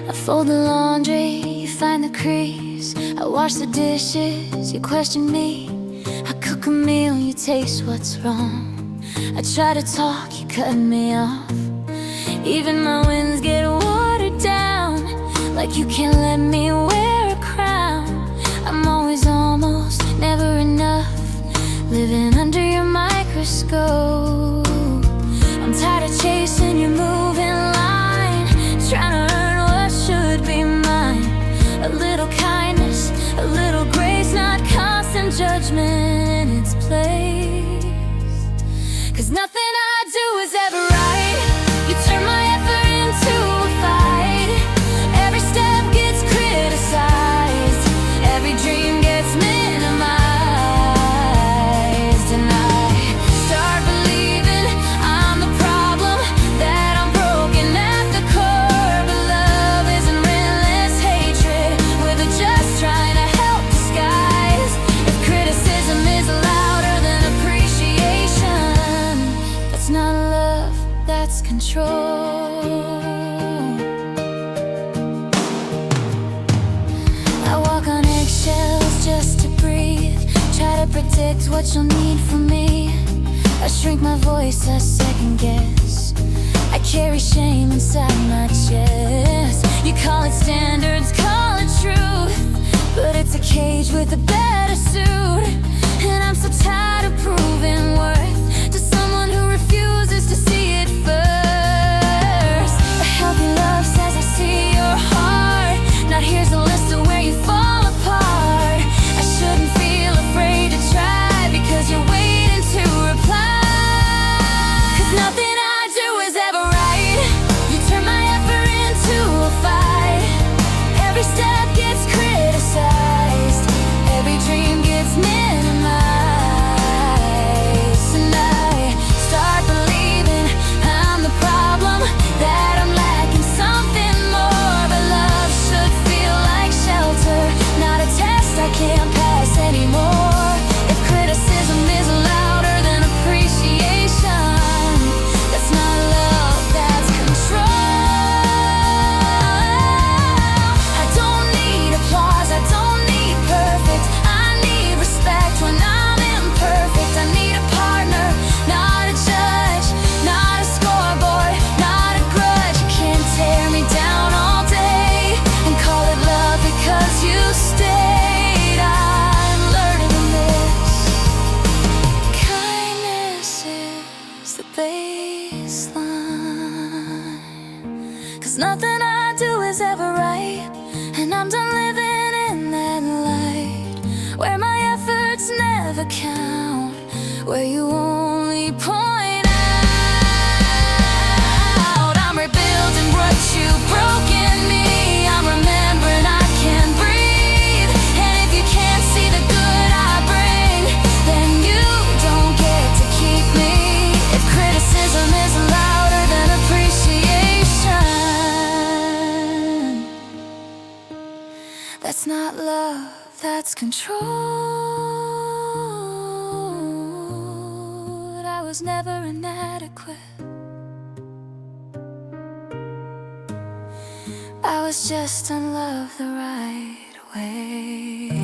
I fold the laundry, you find the crease. I wash the dishes, you question me. I cook a meal, you taste what's wrong. I try to talk, you cut me off. Even my wins get watered down, like you can't let me wear a crown. I'm always almost, never enough, living under your microscope. I'm tired of chasing your moving line, trying to earn what should be mine. A little kindness, a little grace, not constant judgment in its place. 'Cause nothing I do is ever right. You turn my effort into a fight. Every step gets criticized, every dream gets minimized. And I start believing I'm the problem, that I'm broken at the core. But love isn't relentless hatred, with a just trying to help disguise. If criticism is louder than appreciation, that's not love, that's control. I walk on eggshells just to breathe, try to predict what you'll need from me. I shrink my voice, I second guess. I carry shame inside my chest. You call it standards, call it truth, but it's a cage with a better suit. And I'm so tired of proving worth to someone who refuses to see it first. A healthy love says I see your heart, not here's a list of where you fall apart. I shouldn't feel afraid to try, because you're waiting to reply. 'Cause nothing I do is ever right. You turn my effort into a fight. Every step gets criticized, every dream gets minimized. And I start believing I'm the problem, that I'm lacking something more. But love should feel like shelter, not a test I can't pass anymore. If criticism is louder than appreciation, that's not love, that's control. I don't need applause, I don't need perfect, I need respect when I'm imperfect. I need a partner, not a judge, not a scoreboard, not a grudge. You can't tear me down all day and call it love because you stayed. I'm learning in this. Kindness is the baseline. 'Cause nothing I do is ever right, and I'm done living in that light, where my efforts never count, where you only point out. I'm rebuilding what you've broken me, I'm remembering I can breathe. And if you can't see the good I bring, then you don't get to keep me. If criticism is louder than appreciation, that's not love, that's control. I was never inadequate, I was just in love the right way.